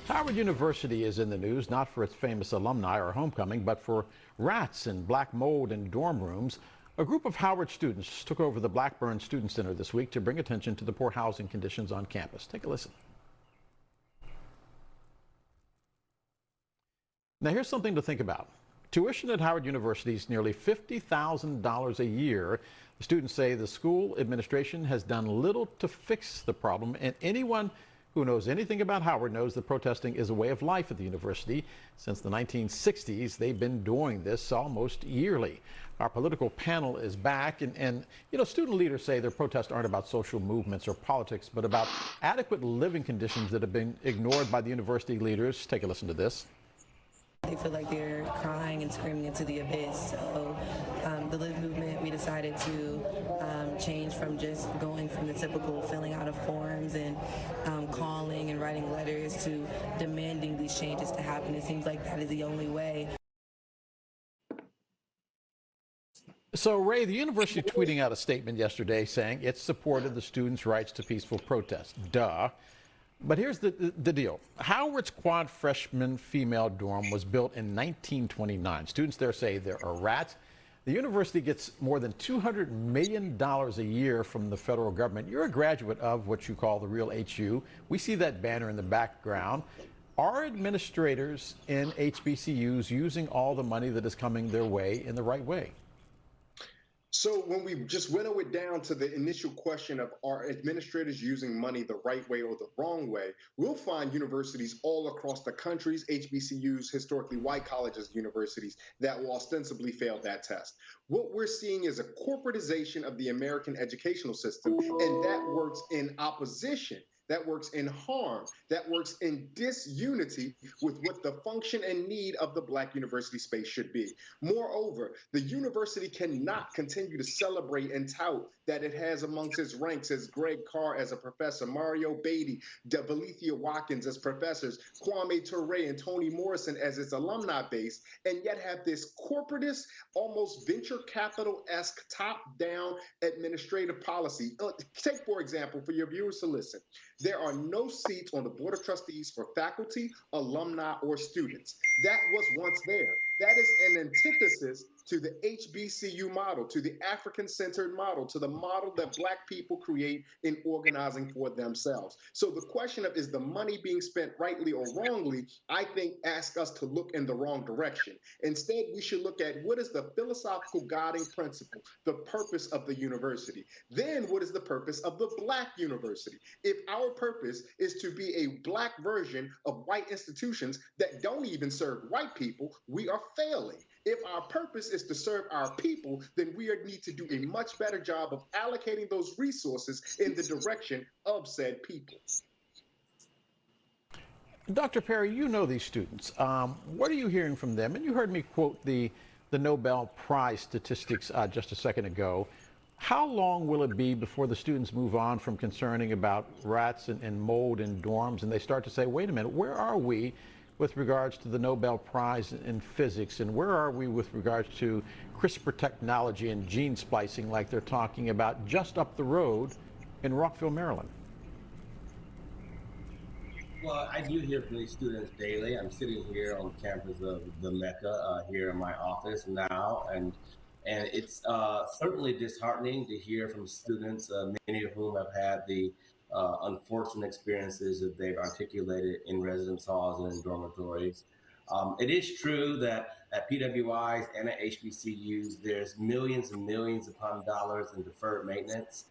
Howard University is in the news not for its famous alumni or homecoming, but for rats and black mold in dorm rooms. A group of Howard students took over the Blackburn Student Center this week to bring attention to the poor housing conditions on campus. Take a listen. Now, here's something to think about. Tuition at Howard University is nearly $50,000 a year. The students say the school administration has done little to fix the problem, and anyone who knows anything about Howard knows that protesting is a way of life at the university. Since the 1960s, they've been doing this almost yearly. Our political panel is back, and student leaders say their protests aren't about social movements or politics, but about adequate living conditions that have been ignored by the university leaders. Take a listen to this. They feel like they're crying and screaming into the abyss. So the Live movement, we decided to change from just going from the typical filling out of forms and calling and writing letters to demanding these changes to happen. It seems like that is the only way. So, Ray, the university tweeting out a statement yesterday saying it supported the students' rights to peaceful protest. Duh. But here's the deal. Howard's quad freshman female dorm was built in 1929. Students there say there are rats. The university gets more than $200 million a year from the federal government. You're a graduate of what you call the real HU. We see that banner in the background. Are administrators in HBCUs using all the money that is coming their way in the right way? So when we just winnow it down to the initial question of are administrators using money the right way or the wrong way, we'll find universities all across the country's HBCUs, historically white colleges, universities, that will ostensibly fail that test. What we're seeing is a corporatization of the American educational system, and that works in opposition. That works in harm, that works in disunity with what the function and need of the Black university space should be. Moreover, the university cannot continue to celebrate and tout that it has amongst its ranks as Greg Carr as a professor, Mario Beatty, Valethia Watkins as professors, Kwame Ture and Toni Morrison as its alumni base, and yet have this corporatist, almost venture capital-esque top-down administrative policy. Take, for example, for your viewers to listen, there are no seats on the Board of Trustees for faculty, alumni, or students. That was once there. That is an antithesis to the HBCU model, to the African-centered model, to the model that Black people create in organizing for themselves. So the question of is the money being spent rightly or wrongly, I think asks us to look in the wrong direction. Instead, we should look at what is the philosophical guiding principle, the purpose of the university. Then what is the purpose of the Black university? If our purpose is to be a Black version of white institutions that don't even serve white people, we are failing. If our purpose is to serve our people, then we need to do a much better job of allocating those resources in the direction of said people. Dr. Perry, you know these students. What are you hearing from them? And you heard me quote the Nobel Prize statistics just a second ago. How long will it be before the students move on from concerning about rats and mold in dorms and they start to say, wait a minute, where are we with regards to the Nobel Prize in physics, and where are we with regards to CRISPR technology and gene splicing like they're talking about just up the road in Rockville, Maryland? Well, I do hear from these students daily. I'm sitting here on campus of the Mecca here in my office now, and it's certainly disheartening to hear from students, many of whom have had the unfortunate experiences that they've articulated in residence halls and in dormitories. It is true that at PWIs and at HBCUs, there's millions and millions upon dollars in deferred maintenance.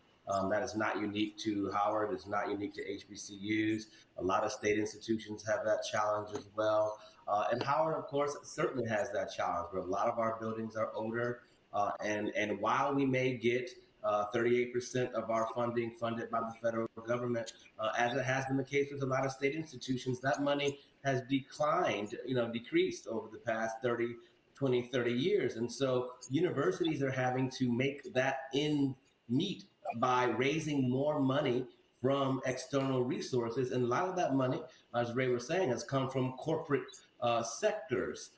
That is not unique to Howard. It's not unique to HBCUs. A lot of state institutions have that challenge as well. And Howard, of course, certainly has that challenge, where a lot of our buildings are older. And while we may get 38% of our funding funded by the federal government, as it has been the case with a lot of state institutions, that money has decreased over the past 30 years. And so universities are having to make that end meet by raising more money from external resources. And a lot of that money, as Ray was saying, has come from corporate sectors.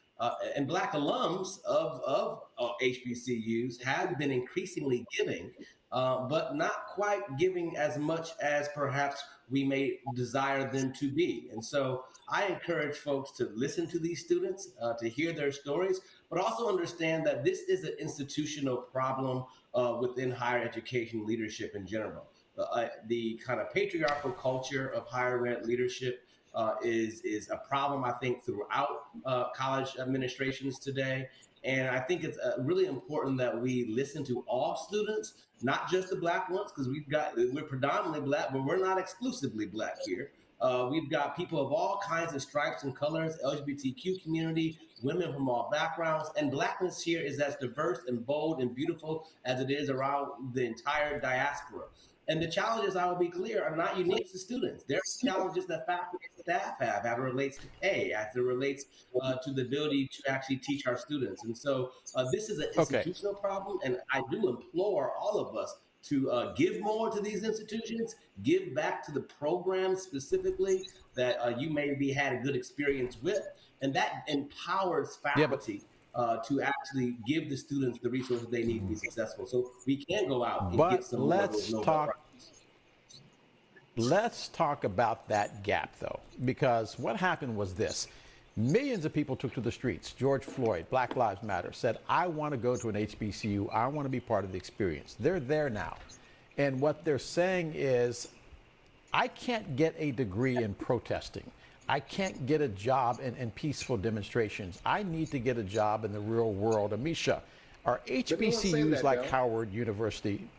and Black alums of HBCUs have been increasingly giving, but not quite giving as much as perhaps we may desire them to be. And so I encourage folks to listen to these students, to hear their stories, but also understand that this is an institutional problem within higher education leadership in general. The kind of patriarchal culture of higher ed leadership is a problem, I think, throughout college administrations today. And I think it's really important that we listen to all students, not just the Black ones, because we're predominantly Black, but we're not exclusively Black here. We've got people of all kinds of stripes and colors, LGBTQ community, women from all backgrounds, and Blackness here is as diverse and bold and beautiful as it is around the entire diaspora. And the challenges, I will be clear, are not unique to students. There are challenges that faculty and staff have as it relates to pay, as it relates to the ability to actually teach our students. And so this is an institutional problem, and I do implore all of us to give more to these institutions, give back to the programs specifically that you maybe had a good experience with, and that empowers faculty to actually give the students the resources they need to be successful. So we can go out and get some more of those Nobel Prizes. Let's talk about that gap, though, because what happened was this. Millions of people took to the streets. George Floyd, Black Lives Matter, said, I want to go to an HBCU. I want to be part of the experience. They're there now. And what they're saying is, I can't get a degree in protesting. I can't get a job in peaceful demonstrations. I need to get a job in the real world. Amisha, are HBCUs like Howard University?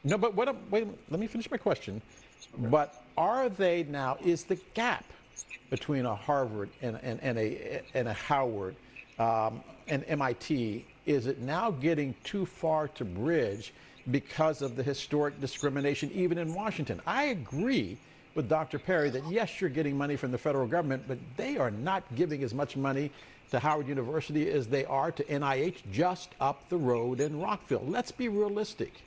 No, but wait, let me finish my question. Okay. But are they now, is the gap between a Harvard and a Howard and MIT, is it now getting too far to bridge because of the historic discrimination even in Washington? I agree with Dr. Perry that yes, you're getting money from the federal government, but they are not giving as much money to Howard University as they are to NIH just up the road in Rockville. Let's be realistic.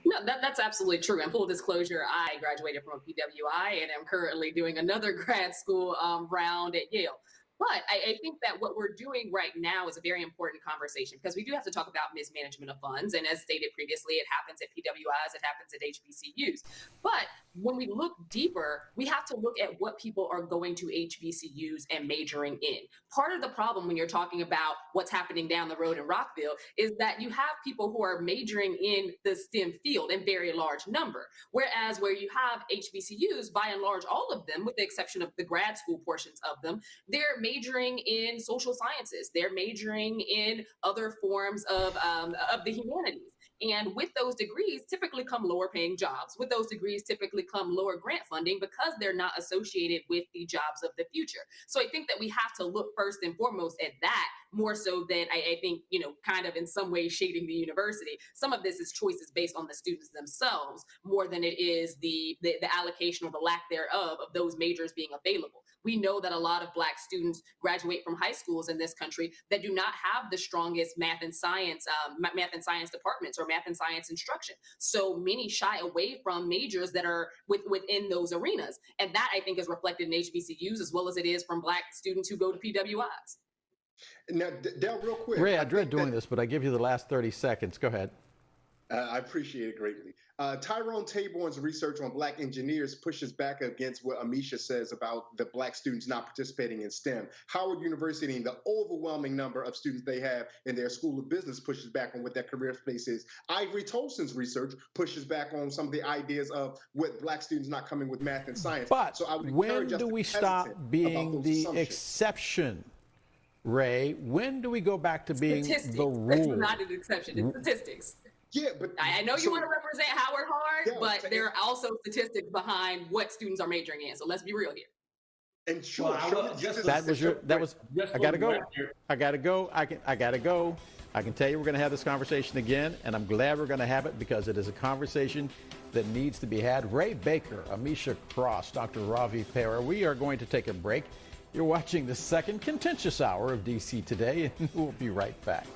No, that's absolutely true. And full disclosure, I graduated from a PWI and am currently doing another grad school round at Yale. But I think that what we're doing right now is a very important conversation because we do have to talk about mismanagement of funds. And as stated previously, it happens at PWIs, it happens at HBCUs. But when we look deeper, we have to look at what people are going to HBCUs and majoring in. Part of the problem when you're talking about what's happening down the road in Rockville is that you have people who are majoring in the STEM field in very large number. Whereas where you have HBCUs, by and large, all of them, with the exception of the grad school portions of them, they're majoring in social sciences. They're majoring in other forms of the humanities. And with those degrees typically come lower paying jobs. With those degrees typically come lower grant funding because they're not associated with the jobs of the future. So I think that we have to look first and foremost at that more so than I think, kind of in some way shading the university. Some of this is choices based on the students themselves more than it is the allocation or the lack thereof of those majors being available. We know that a lot of Black students graduate from high schools in this country that do not have the strongest math and science departments or math and science instruction. So many shy away from majors that are within those arenas. And that, I think, is reflected in HBCUs as well as it is from Black students who go to PWIs. Now, Dale, real quick. Ray, I dread doing this, but I give you the last 30 seconds. Go ahead. I appreciate it greatly. Tyrone Taborn's research on Black engineers pushes back against what Amisha says about the Black students not participating in STEM. Howard University and the overwhelming number of students they have in their School of Business pushes back on what their career space is. Ivory Tolson's research pushes back on some of the ideas of what Black students not coming with math and science. But so I would when do we stop being the exception? Ray, when do we go back to being the rule? It's not an exception, it's statistics. Yeah, but I know you want to represent Howard hard, but there are also statistics behind what students are majoring in. So let's be real here. And sure, I gotta go. I gotta go. I can tell you we're going to have this conversation again, and I'm glad we're going to have it because it is a conversation that needs to be had. Ray Baker, Amisha Cross, Dr. Ravi Pera. We are going to take a break. You're watching the second contentious hour of DC Today, and we'll be right back.